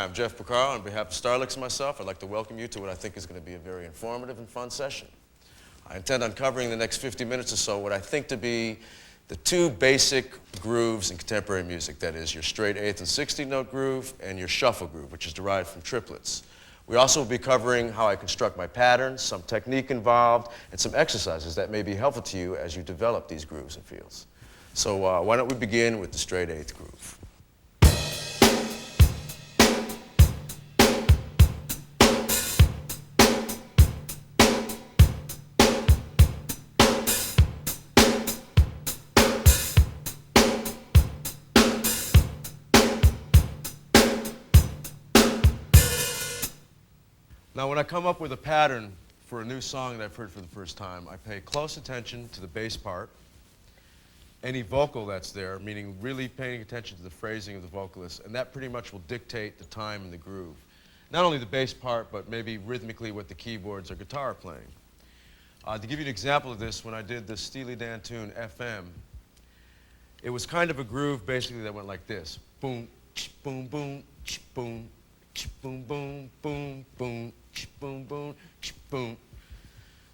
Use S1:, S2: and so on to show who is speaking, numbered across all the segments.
S1: Hi, I'm Jeff Porcaro. On behalf of Starlix and myself, I'd like to welcome you to what I think is going to be a very informative and fun session. I intend on covering in the next 50 minutes or so what I think to be the two basic grooves in contemporary music. That is your straight 8th and 16th note groove and your shuffle groove, which is derived from triplets. We also will be covering how I construct my patterns, some technique involved, and some exercises that may be helpful to you as you develop these grooves and feels. So why don't we begin with the straight 8th groove. Now, when I come up with a pattern for a new song that I've heard for the first time, I pay close attention to the bass part, any vocal that's there, meaning really paying attention to the phrasing of the vocalist, and that pretty much will dictate the time and the groove. Not only the bass part, but maybe rhythmically what the keyboards or guitar are playing. To give you an example of this, when I did the Steely Dan tune FM, it was kind of a groove basically that went like this. Boom, boom, boom, boom, boom, boom, boom, boom, boom, boom, boom.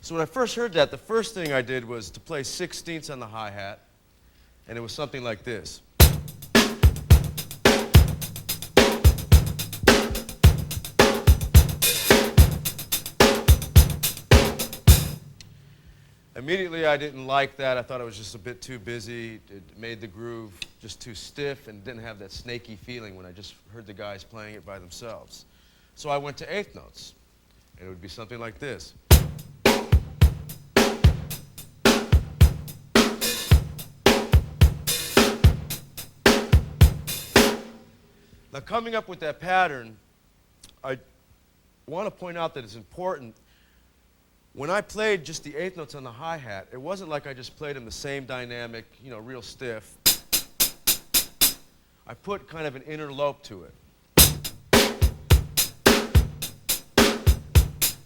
S1: So when I first heard that, the first thing I did was to play 16ths on the hi-hat, and it was something like this. Immediately I didn't like that. I thought it was just a bit too busy. It made the groove just too stiff and didn't have that snaky feeling when I just heard the guys playing it by themselves. So I went to 8th notes, and it would be something like this. Now, coming up with that pattern, I want to point out that it's important. When I played just the 8th notes on the hi-hat, it wasn't like I just played them the same dynamic, you know, real stiff. I put kind of an interlope to it.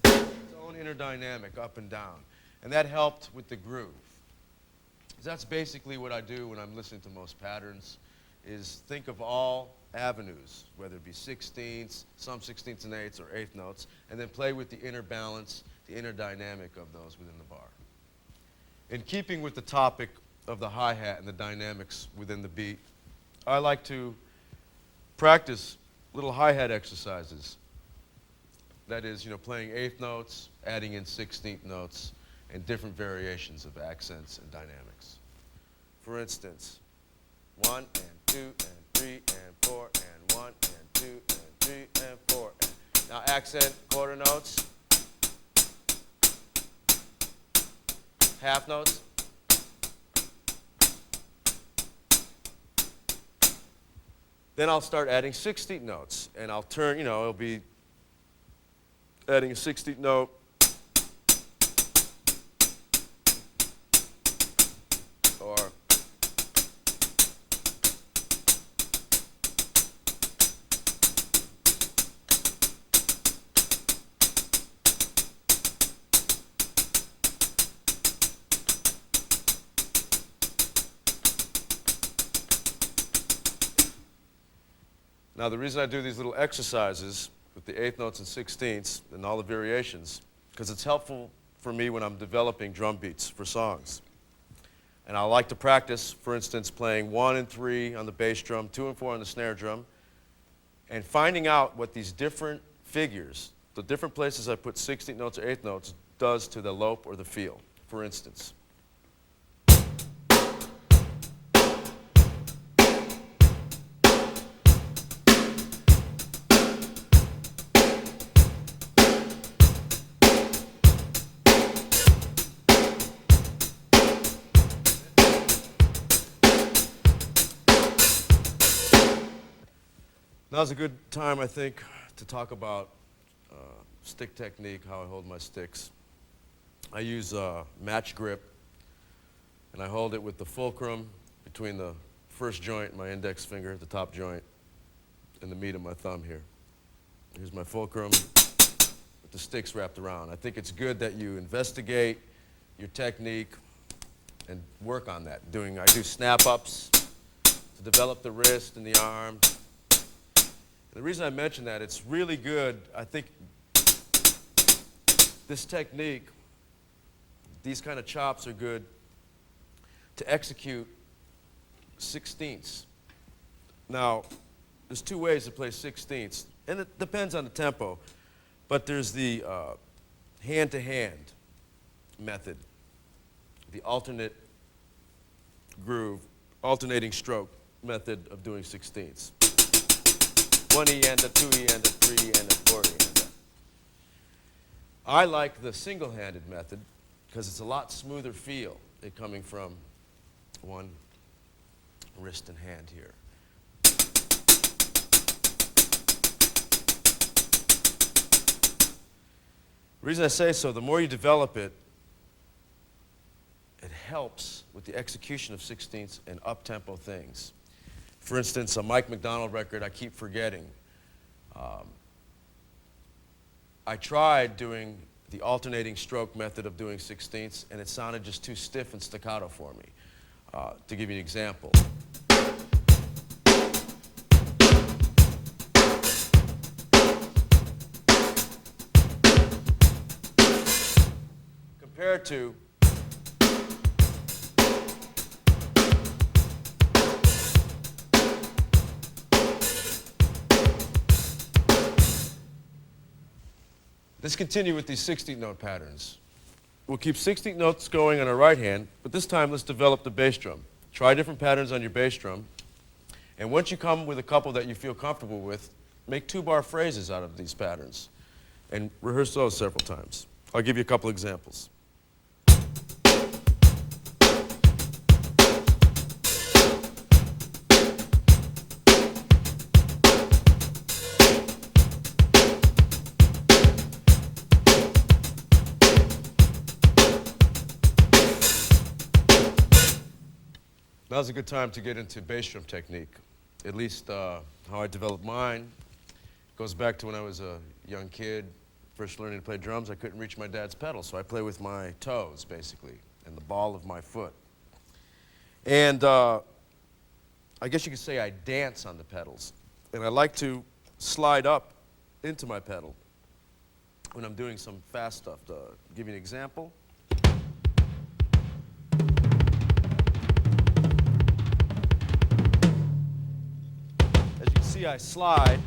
S1: Its own inner dynamic up and down. And that helped with the groove. That's basically what I do when I'm listening to most patterns, is think of all avenues, whether it be 16ths, some 16ths and 8ths, or 8th notes, and then play with the inner balance, the inner dynamic of those within the bar. In keeping with the topic of the hi-hat and the dynamics within the beat, I like to practice little hi-hat exercises. That is, you know, playing 8th notes, adding in 16th notes, and different variations of accents and dynamics. For instance, 1 and 2 and 3 and 4 and 1 and 2 and 3 and 4. Now accent quarter notes, half notes, then I'll start adding 16th notes, and I'll turn, you know, it'll be adding a 16th note, or now, the reason I do these little exercises with the 8th notes and 16ths and all the variations, because it's helpful for me when I'm developing drum beats for songs. And I like to practice, for instance, playing 1 and 3 on the bass drum, 2 and 4 on the snare drum, and finding out what these different figures, the different places I put 16th notes or 8th notes, does to the lope or the feel. For instance, now's a good time, I think, to talk about stick technique, how I hold my sticks. I use match grip, and I hold it with the fulcrum between the first joint, my index finger, the top joint, and the meat of my thumb here. Here's my fulcrum with the sticks wrapped around. I think it's good that you investigate your technique and work on that. I do snap-ups to develop the wrist and the arm. The reason I mention that, it's really good. I think this technique, these kind of chops are good to execute sixteenths. Now, there's two ways to play sixteenths, and it depends on the tempo, but there's the hand-to-hand method, the alternate groove, alternating stroke method of doing sixteenths. 1 E and a 2 E and a 3 E and a 4 E and a. I like the single-handed method because it's a lot smoother feel it coming from one wrist and hand here. The reason I say so, the more you develop it, it helps with the execution of sixteenths and up-tempo things. For instance, a Mike McDonald record I keep forgetting. I tried doing the alternating stroke method of doing sixteenths, and it sounded just too stiff and staccato for me. To give you an example. Compared to let's continue with these 16th note patterns. We'll keep 16th notes going on our right hand, but this time let's develop the bass drum. Try different patterns on your bass drum, and once you come with a couple that you feel comfortable with, make 2-bar phrases out of these patterns and rehearse those several times. I'll give you a couple examples. Now's a good time to get into bass drum technique. At least how I developed mine goes back to when I was a young kid, first learning to play drums. I couldn't reach my dad's pedal, so I play with my toes, basically, and the ball of my foot. And I guess you could say I dance on the pedals. And I like to slide up into my pedal when I'm doing some fast stuff. To give you an example. I slide.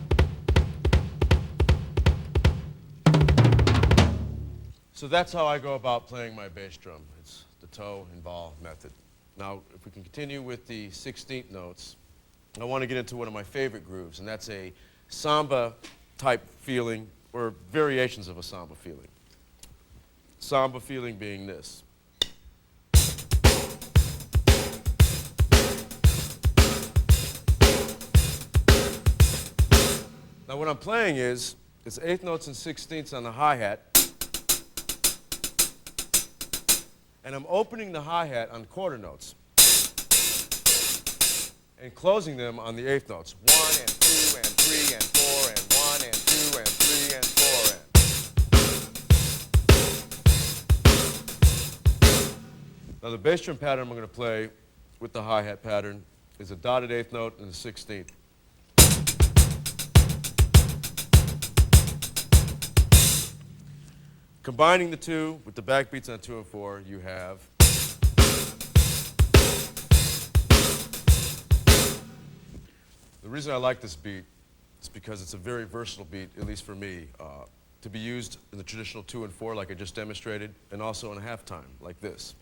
S1: So that's how I go about playing my bass drum. It's the toe and ball method. Now, if we can continue with the 16th notes, I want to get into one of my favorite grooves, and that's a samba type feeling, or variations of a samba feeling. Samba feeling being this. Now what I'm playing is, it's 8th notes and 16ths on the hi-hat, and I'm opening the hi-hat on quarter notes, and closing them on the 8th notes. 1 and 2 and 3 and 4 and 1 and 2 and 3 and 4 and. Now the bass drum pattern I'm going to play with the hi-hat pattern is a dotted 8th note and a 16th. Combining the two with the backbeats on 2 and 4, you have the reason I like this beat is because it's a very versatile beat, at least for me, to be used in the traditional 2 and 4 like I just demonstrated, and also in a halftime like this.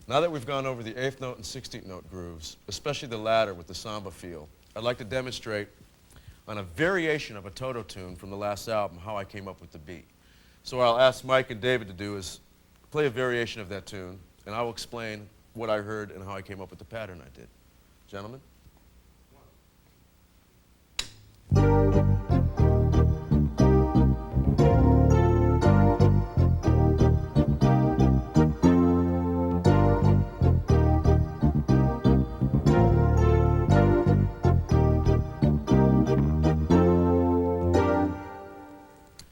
S1: Now that we've gone over the 8th note and 16th note grooves, especially the latter with the samba feel, I'd like to demonstrate on a variation of a Toto tune from the last album how I came up with the beat. So what I'll ask Mike and David to do is play a variation of that tune, and I will explain what I heard and how I came up with the pattern I did. Gentlemen?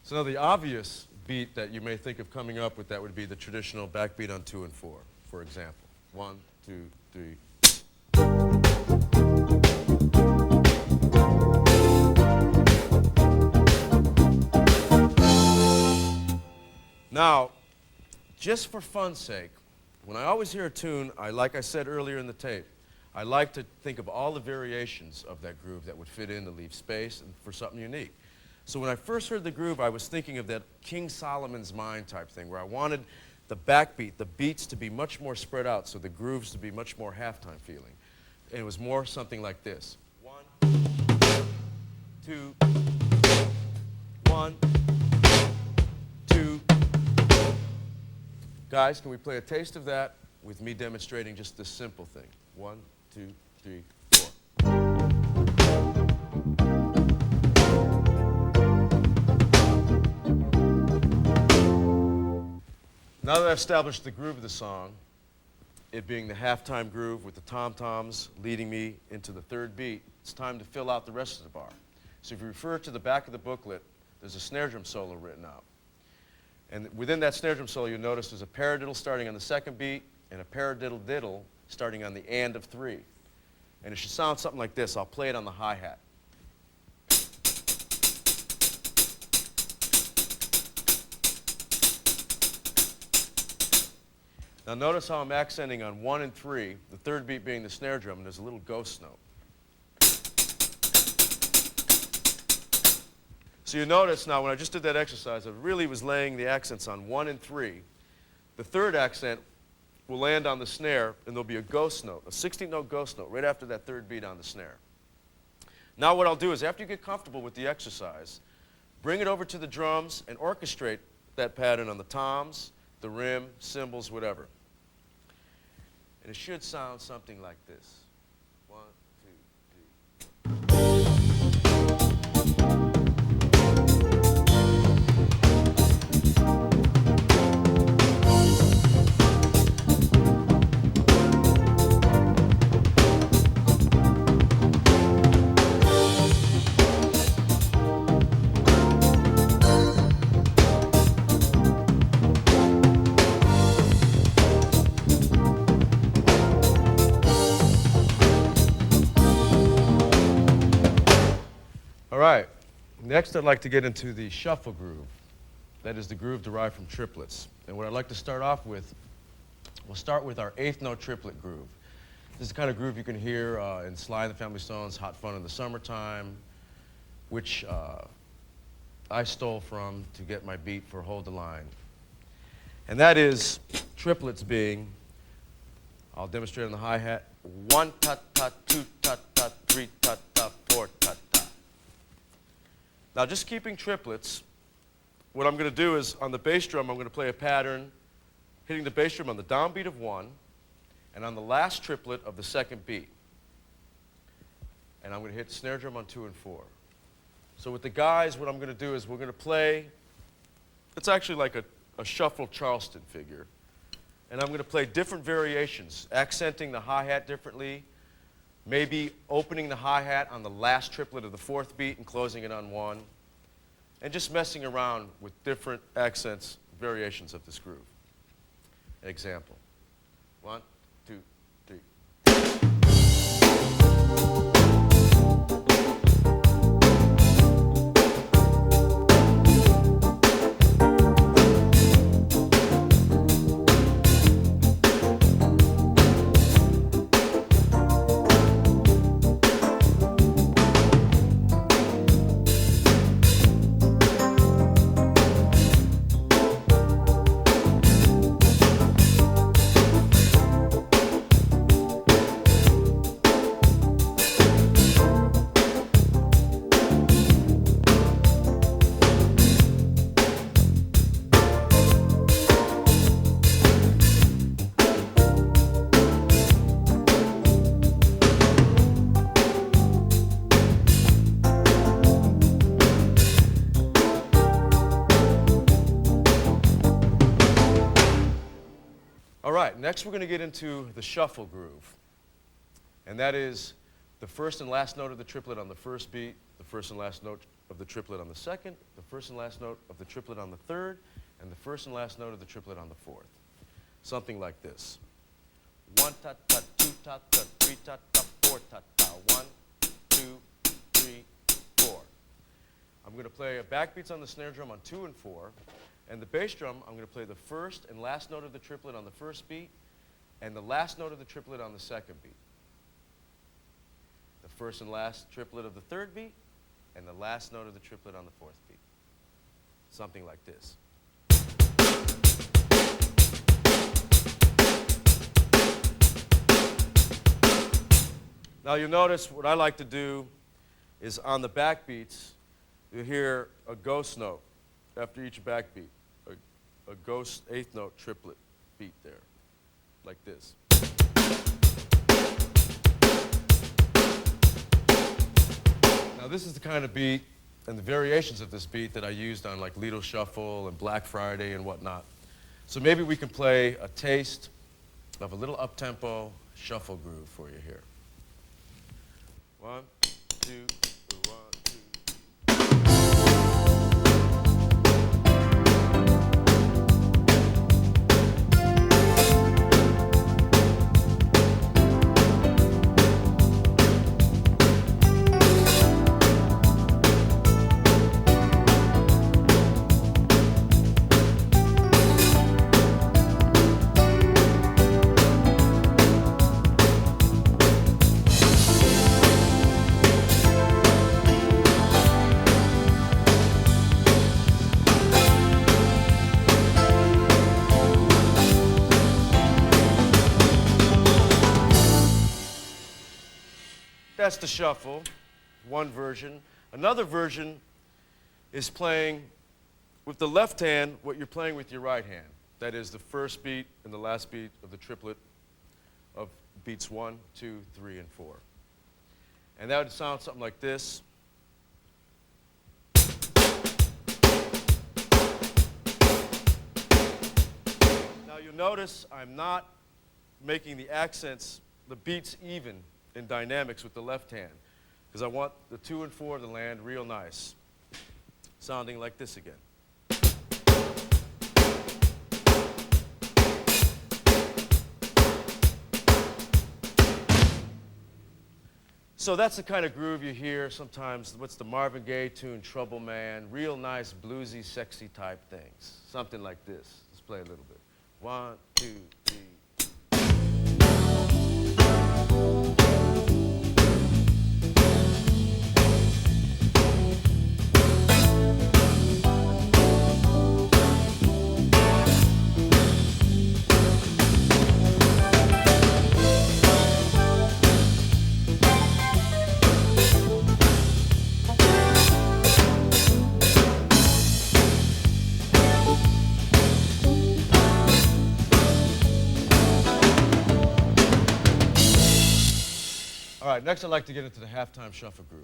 S1: So now the obvious beat that you may think of coming up with that would be the traditional backbeat on 2 and 4, for example. 1, 2, 3. Now, just for fun's sake, when I always hear a tune, like I said earlier in the tape, I like to think of all the variations of that groove that would fit in to leave space and for something unique. So when I first heard the groove, I was thinking of that King Solomon's Mine type thing, where I wanted the backbeat, the beats to be much more spread out, so the grooves to be much more halftime feeling. And it was more something like this. 1, 2, 1, 2. Guys, can we play a taste of that with me demonstrating just this simple thing? 1, 2, 3, 4. Now that I've established the groove of the song, it being the halftime groove with the tom-toms leading me into the third beat, it's time to fill out the rest of the bar. So if you refer to the back of the booklet, there's a snare drum solo written out. And within that snare drum solo, you'll notice there's a paradiddle starting on the second beat and a paradiddle-diddle starting on the and of 3. And it should sound something like this. I'll play it on the hi-hat. Now notice how I'm accenting on 1 and 3, the third beat being the snare drum, and there's a little ghost note. So you notice now when I just did that exercise, I really was laying the accents on 1 and 3. The third accent will land on the snare, and there'll be a ghost note, a 16-note ghost note, right after that third beat on the snare. Now what I'll do is, after you get comfortable with the exercise, bring it over to the drums and orchestrate that pattern on the toms, the rim, cymbals, whatever. And it should sound something like this. 1, 2, 3. All right, next I'd like to get into the shuffle groove. That is the groove derived from triplets. And what I'd like to start off with, we'll start with our 8th note triplet groove. This is the kind of groove you can hear in Sly and the Family Stone's Hot Fun in the Summertime, which I stole from to get my beat for Hold the Line. And that is triplets being, I'll demonstrate on the hi-hat, 1 ta-ta, 2 ta-ta, 3 ta-ta, 4 ta-ta. Now, just keeping triplets, what I'm going to do is, on the bass drum, I'm going to play a pattern hitting the bass drum on the downbeat of 1 and on the last triplet of the second beat. And I'm going to hit the snare drum on 2 and 4. So with the guys, what I'm going to do is we're going to play, it's actually like a shuffle Charleston figure. And I'm going to play different variations, accenting the hi-hat differently, maybe opening the hi-hat on the last triplet of the 4th beat and closing it on 1, and just messing around with different accents, variations of this groove. Example. 1, 2, 3. All right, next we're going to get into the shuffle groove. And that is the first and last note of the triplet on the first beat, the first and last note of the triplet on the second, the first and last note of the triplet on the third, and the first and last note of the triplet on the fourth. Something like this. 1 ta ta, 2 ta ta, 3 ta ta, 4 ta ta. 1, 2, 3, 4. I'm going to play backbeats on the snare drum on 2 and 4, and the bass drum, I'm going to play the first and last note of the triplet on the first beat, and the last note of the triplet on the second beat. The first and last triplet of the third beat, and the last note of the triplet on the fourth beat. Something like this. Now you'll notice what I like to do is on the backbeats, you hear a ghost note after each backbeat, a ghost eighth note triplet beat there, like this. Now this is the kind of beat and the variations of this beat that I used on like Lido Shuffle and Black Friday and whatnot. So maybe we can play a taste of a little up-tempo shuffle groove for you here. 1, 2, 1, 2. That's the shuffle, one version. Another version is playing with the left hand what you're playing with your right hand. That is the first beat and the last beat of the triplet of beats 1, 2, 3, and 4. And that would sound something like this. Now you'll notice I'm not making the accents, the beats even in dynamics with the left hand, because I want the 2 and 4 to land real nice, sounding like this again. So that's the kind of groove you hear sometimes. What's the Marvin Gaye tune, Trouble Man? Real nice, bluesy, sexy type things. Something like this. Let's play a little bit. 1, 2, 3. All right, next I'd like to get into the halftime shuffle groove.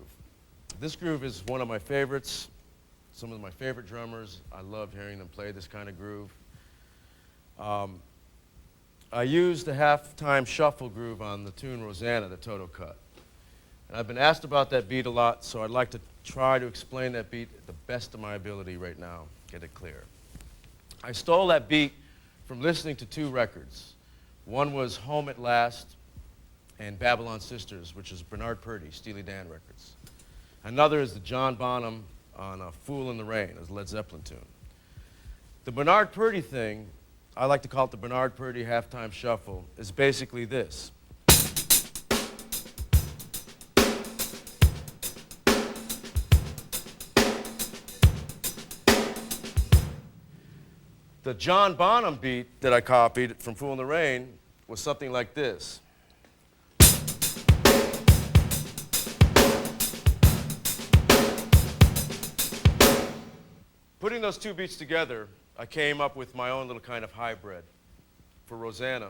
S1: This groove is one of my favorites. Some of my favorite drummers, I love hearing them play this kind of groove. I used the halftime shuffle groove on the tune Rosanna, the Toto cut. And I've been asked about that beat a lot, so I'd like to try to explain that beat at the best of my ability right now, get it clear. I stole that beat from listening to 2 records. One was Home at Last and Babylon Sisters, which is Bernard Purdie, Steely Dan records. Another is the John Bonham on Fool in the Rain, a Led Zeppelin tune. The Bernard Purdie thing, I like to call it the Bernard Purdie halftime shuffle, is basically this. The John Bonham beat that I copied from Fool in the Rain was something like this. Putting those 2 beats together, I came up with my own little kind of hybrid. For Rosanna,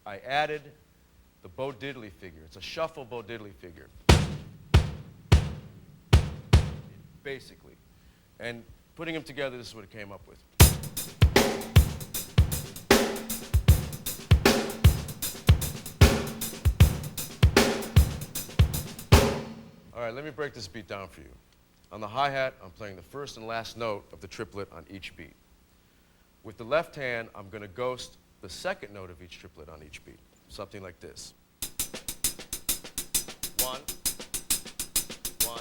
S1: I added the Bo Diddley figure. It's a shuffle Bo Diddley figure, basically. And putting them together, this is what it came up with. All right, let me break this beat down for you. On the hi-hat, I'm playing the first and last note of the triplet on each beat. With the left hand, I'm going to ghost the second note of each triplet on each beat, something like this. 1, 1,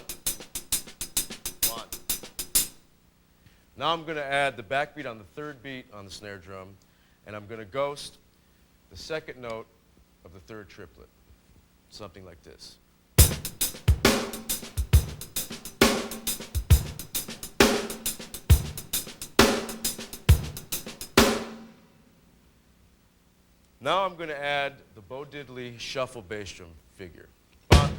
S1: 1. Now I'm going to add the backbeat on the third beat on the snare drum, and I'm going to ghost the second note of the third triplet, something like this. Now I'm going to add the Bo Diddley shuffle bass drum figure. One.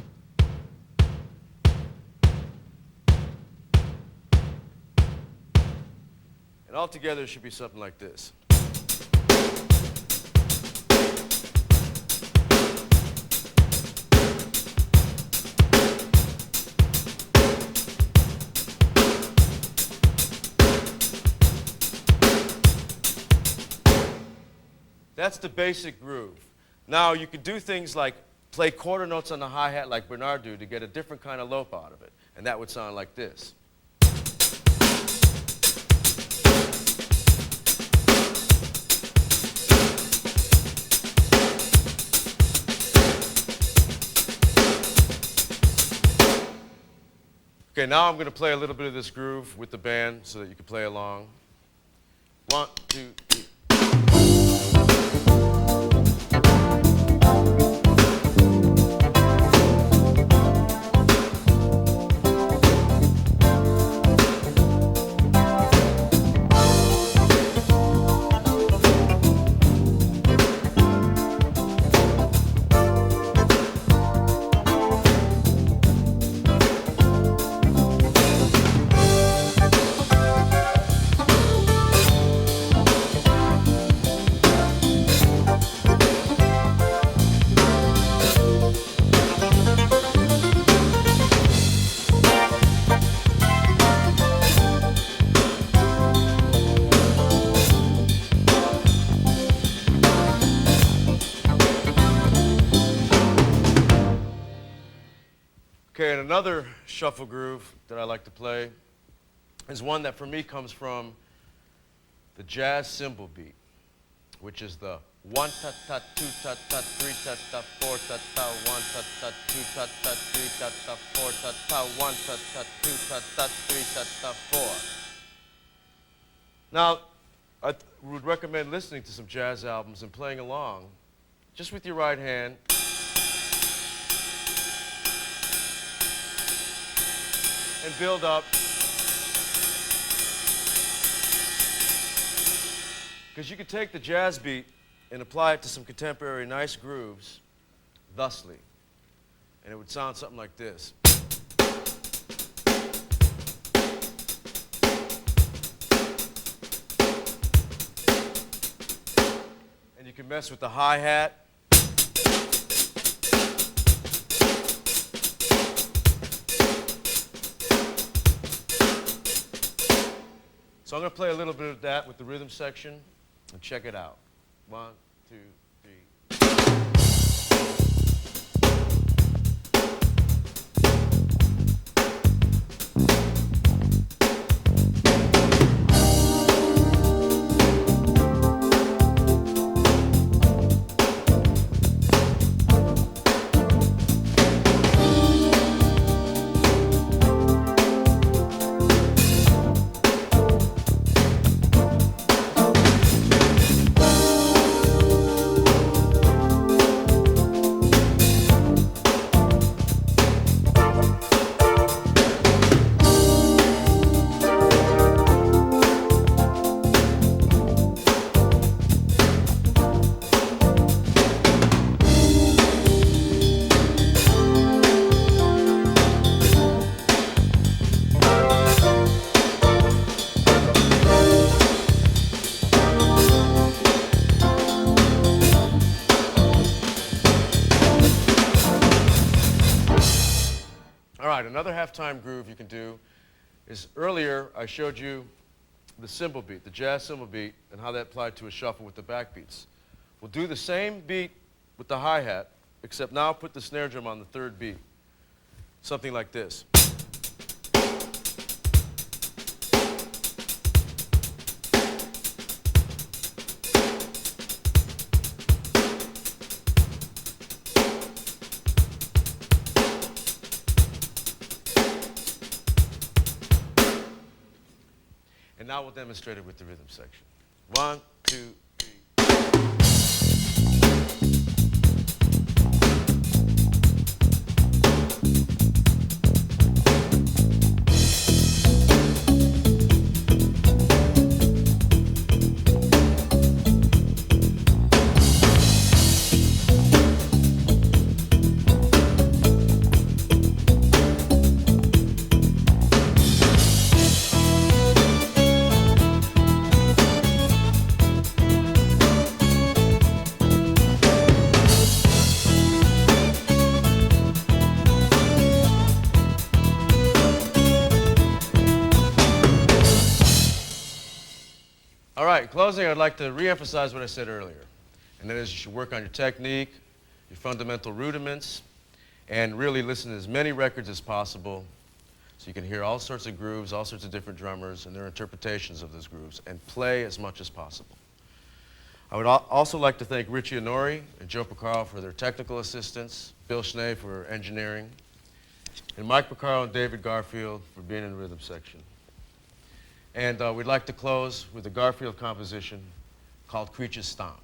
S1: And altogether it should be something like this. That's the basic groove. Now you can do things like play quarter notes on the hi-hat like Bernard do to get a different kind of lope out of it. And that would sound like this. Okay, now I'm going to play a little bit of this groove with the band so that you can play along. 1, 2, 3. Okay, and another shuffle groove that I like to play is one that for me comes from the jazz cymbal beat, which is the 1 ta ta 2 ta ta 3 ta ta 4 ta ta 1 ta ta 2 ta ta 3 ta ta 4 ta ta 1 ta ta 2 ta ta 3 ta ta 4. Now, I would recommend listening to some jazz albums and playing along just with your right hand. And build up. Because you could take the jazz beat and apply it to some contemporary nice grooves, thusly. And it would sound something like this. And you can mess with the hi-hat. So I'm going to play a little bit of that with the rhythm section and check it out. 1, 2, 3. Another halftime groove you can do is earlier I showed you the cymbal beat, the jazz cymbal beat, and how that applied to a shuffle with the backbeats. We'll do the same beat with the hi-hat, except now put the snare drum on the third beat. Something like this. now we'll demonstrate it with the rhythm section. 1, 2, 3. All right, in closing, I'd like to re-emphasize what I said earlier, and that is you should work on your technique, your fundamental rudiments, and really listen to as many records as possible so you can hear all sorts of grooves, all sorts of different drummers and their interpretations of those grooves, and play as much as possible. I would also like to thank Richie Honori and Joe Porcaro for their technical assistance, Bill Schnee for engineering, and Mike Porcaro and David Garfield for being in the rhythm section. And we'd like to close with a Garfield composition called Creatures Stomp.